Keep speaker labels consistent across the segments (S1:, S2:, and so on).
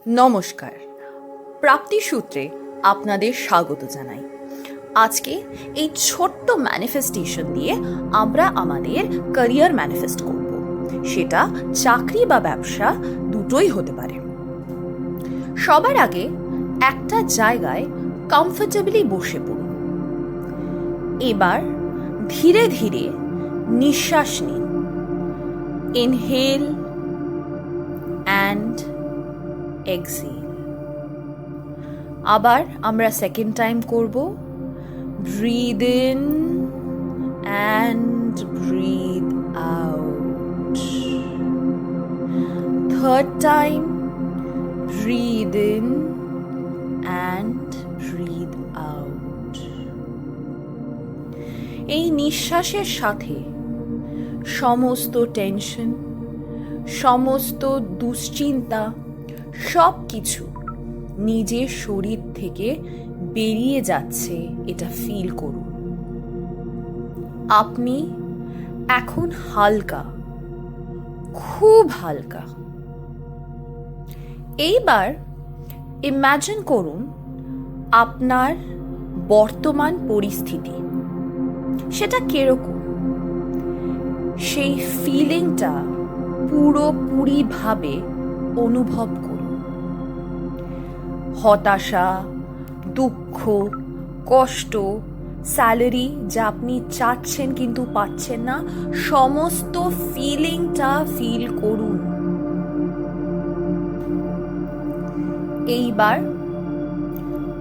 S1: নমস্কার, প্রাপ্তি সূত্রে আপনাদের স্বাগত জানাই। আজকে এই ছোট্ট ম্যানিফেস্টেশন দিয়ে আমরা আমাদের ক্যারিয়ার ম্যানিফেস্ট করব। সেটা চাকরি বা ব্যবসা দুটোই হতে পারে। সবার আগে একটা জায়গায় কমফোর্টেবলি বসে পড়ুন। এবার ধীরে ধীরে নিঃশ্বাস নিন। Inhale and exhale. আবার আমরা সেকেন্ড টাইম করব। Breathe in and breathe out. Third time, breathe in and breathe out. এই নিঃশ্বাসের সাথে সমস্ত টেনশন, সমস্ত দুশ্চিন্তা সব কিছু নিজের শরীর থেকে বেরিয়ে যাচ্ছে, এটা ফিল করুন। আপনি এখন হালকা, খুব হালকা। এইবার ইমাজিন করুন আপনার বর্তমান পরিস্থিতি, সেটা কিরকম, সেই ফিলিংটা পুরোপুরিভাবে অনুভব করুন। হতাশা, দুঃখ, কষ্ট, স্যালারি যা আপনি চাচ্ছেন কিন্তু পাচ্ছেন না, সমস্ত ফিলিংটা ফিল করুন। এইবার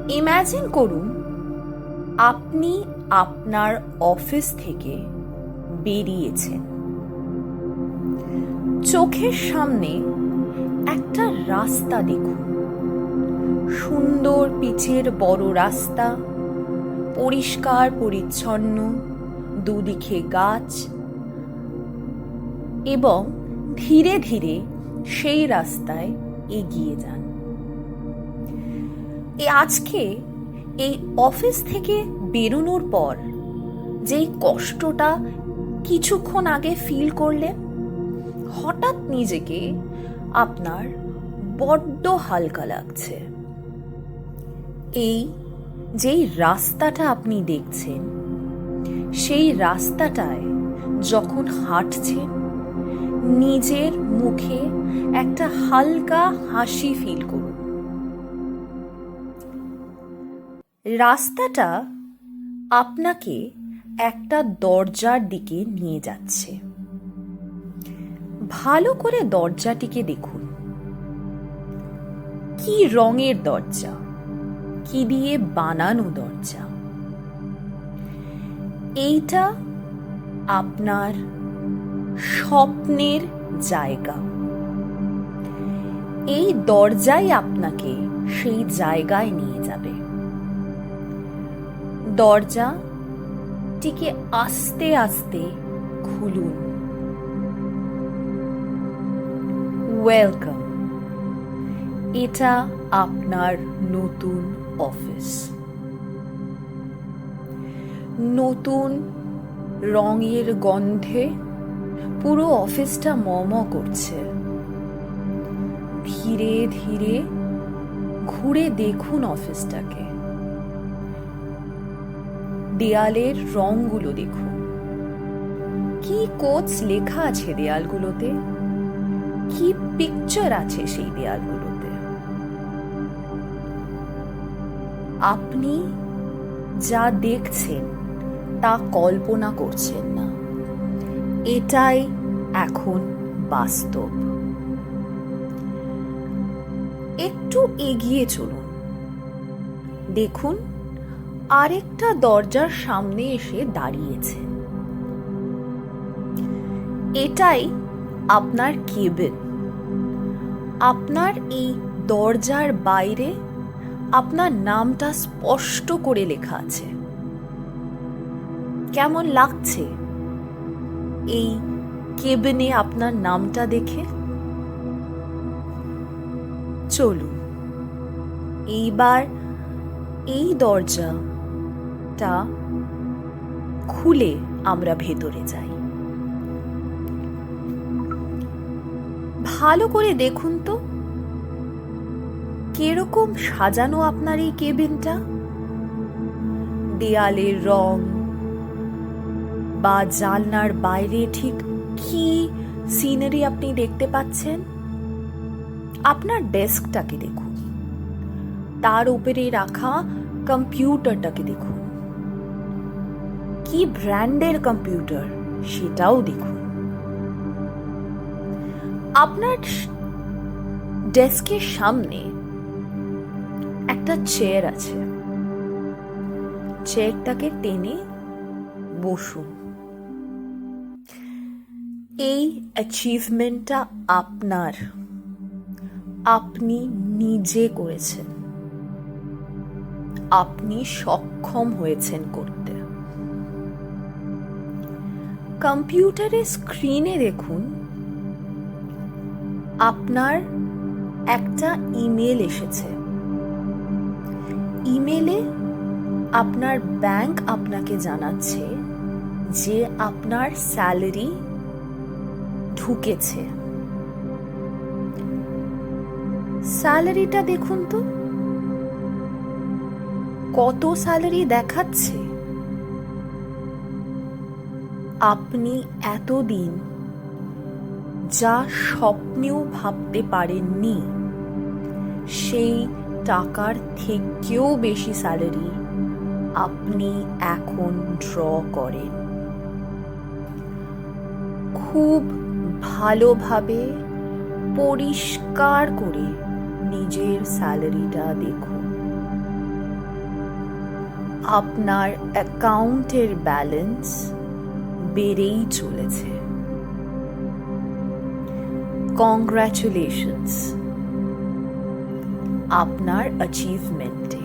S1: ইমাজিন করুন আপনি আপনার অফিস থেকে বেরিয়েছেন। চোখের সামনে একটা রাস্তা দেখুন, সুন্দর পিচের বড় রাস্তা, পরিষ্কার পরিচ্ছন্ন, দুদিকে গাছ, এবং ধীরে ধীরে সেই রাস্তায় এগিয়ে যান। আজকে এই অফিস থেকে বেরোনোর পর যেই কষ্টটা কিছুক্ষণ আগে ফিল করলেন, হঠাৎ নিজেকে আপনার বড্ড হালকা লাগছে। এই যেই রাস্তাটা আপনি দেখছেন, সেই রাস্তাটায় যখন হাঁটছেন, নিজের মুখে একটা হালকা হাসি ফিল করুন। রাস্তাটা আপনাকে একটা দরজার দিকে নিয়ে যাচ্ছে। ভালো করে দরজাটিকে দেখুন। কি রঙের দরজা, কি দিয়ে বানানো দরজা। এইটা আপনার স্বপ্নের জায়গা। এই দরজাই আপনাকে সেই জায়গায় নিয়ে যাবে। দরজাটিকে আস্তে আস্তে খুলুন। ওয়েলকাম। এটা আপনার নতুন অফিস। নতুন রঙের গন্ধে পুরো অফিসটা মম করছে। ধীরে ধীরে ঘুরে দেখুন অফিসটাকে। দেয়ালের রংগুলো দেখুন। কি কোটস লেখা আছে দেয়ালগুলোতে, কি পিকচার আছে সেই দেয়ালগুলোতে। আপনি যা দেখছেন তা কল্পনা করছেন না, এটাই এখন বাস্তব। একটু এগিয়ে চলুন। দেখুন আরেকটা দরজার সামনে এসে দাঁড়িয়েছে। এটাই আপনার কেবিন। আপনার এই দরজার বাইরে আপনার নামটা স্পষ্ট করে লেখা আছে। কেমন লাগছে এই কেবিনে আপনার নামটা দেখে? চলুন এইবার এই দরজাটা খুলে আমরা ভেতরে যাই। ভালো করে দেখুন তো কিরকম সাজানো আপনার এই কেবিনটা? দেয়ালের রং বা জানলার বাইরে ঠিক কি সিনারি আপনি দেখতে পাচ্ছেন? আপনার ডেস্কটাকে দেখুন, তার উপরে রাখা কম্পিউটারটাকে দেখুন, কি ব্র্যান্ডের কম্পিউটার সেটাও দেখুন। আপনার ডেস্কের সামনে একটা চেয়ার আছে, চেয়ারটাকে টেনে বসুন। এই অ্যাচিভমেন্টটা আপনার, আপনি নিজে করেছেন, আপনি সক্ষম হয়েছেন করতে। কম্পিউটারের স্ক্রিনে দেখুন, আপনার একটা ইমেল এসেছে। ইমেলে আপনার ব্যাংক আপনাকে জানাচ্ছে যে আপনার স্যালারি ঢুকেছে। স্যালারিটা দেখুন তো, কত স্যালারি দেখাচ্ছে। আপনি এতদিন যা স্বপ্নেও ভাবতে পারেননি, সেই টাকার থেকেও বেশি স্যালারি আপনি এখন ড্র করেন। খুব ভালোভাবে পরিষ্কার করে নিজের স্যালারিটা দেখুন। আপনার অ্যাকাউন্টের ব্যালেন্স বেড়েই চলেছে। কংগ্রাচুলেশনস আপনার অ্যাচিভমেন্টে।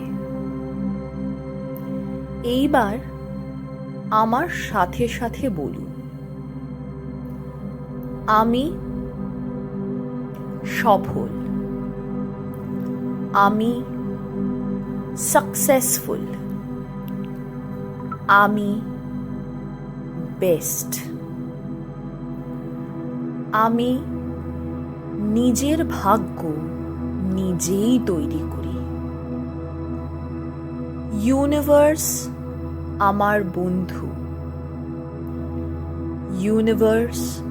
S1: এইবার আমার সাথে সাথে বলুন, আমি সফল, আমি সাকসেসফুল, আমি বেস্ট, আমি নিজের ভাগ্য নিজেই তৈরি করি। ইউনিভার্স আমার বন্ধু, ইউনিভার্স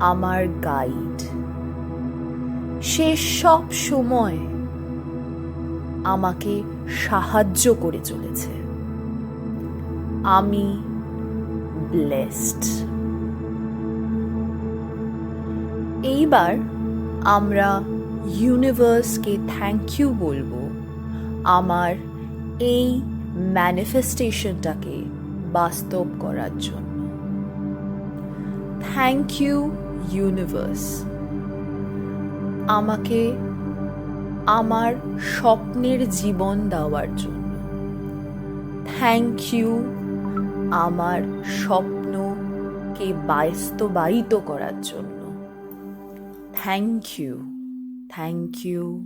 S1: আমার গাইড। সে সব সময় আমাকে সাহায্য করে চলেছে। আমি ব্লেসড। এইবার আমরা ইউনিভার্সকে থ্যাংক ইউ বলবো আমার এই ম্যানিফেস্টেশনটাকে বাস্তব করার জন্য। থ্যাংক ইউ ইউনিভার্স, আমাকে আমার স্বপ্নের জীবন দেওয়ার জন্য। থ্যাংক ইউ আমার স্বপ্নকে বাস্তবায়িত করার জন্য। Thank you, thank you,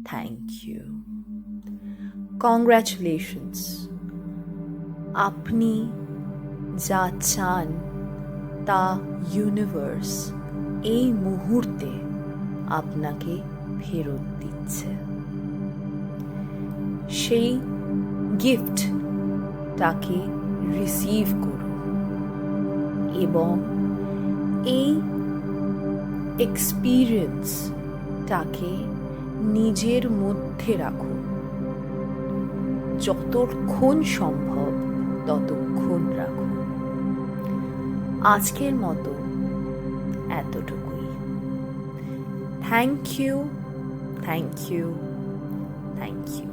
S1: thank you. Congratulations, আপনি যা চান তা ইউনিভার্স এই মুহূর্তে আপনাকে ফেরত দিচ্ছে। সেই গিফটটাকে রিসিভ করুন এবং এই এক্সপিরিয়েন্সটাকে নিজের মধ্যে রাখুন। যতক্ষণ সম্ভব ততক্ষণ রাখুন। আজকের মতো এতটুকুই। Thank you, thank you, thank you.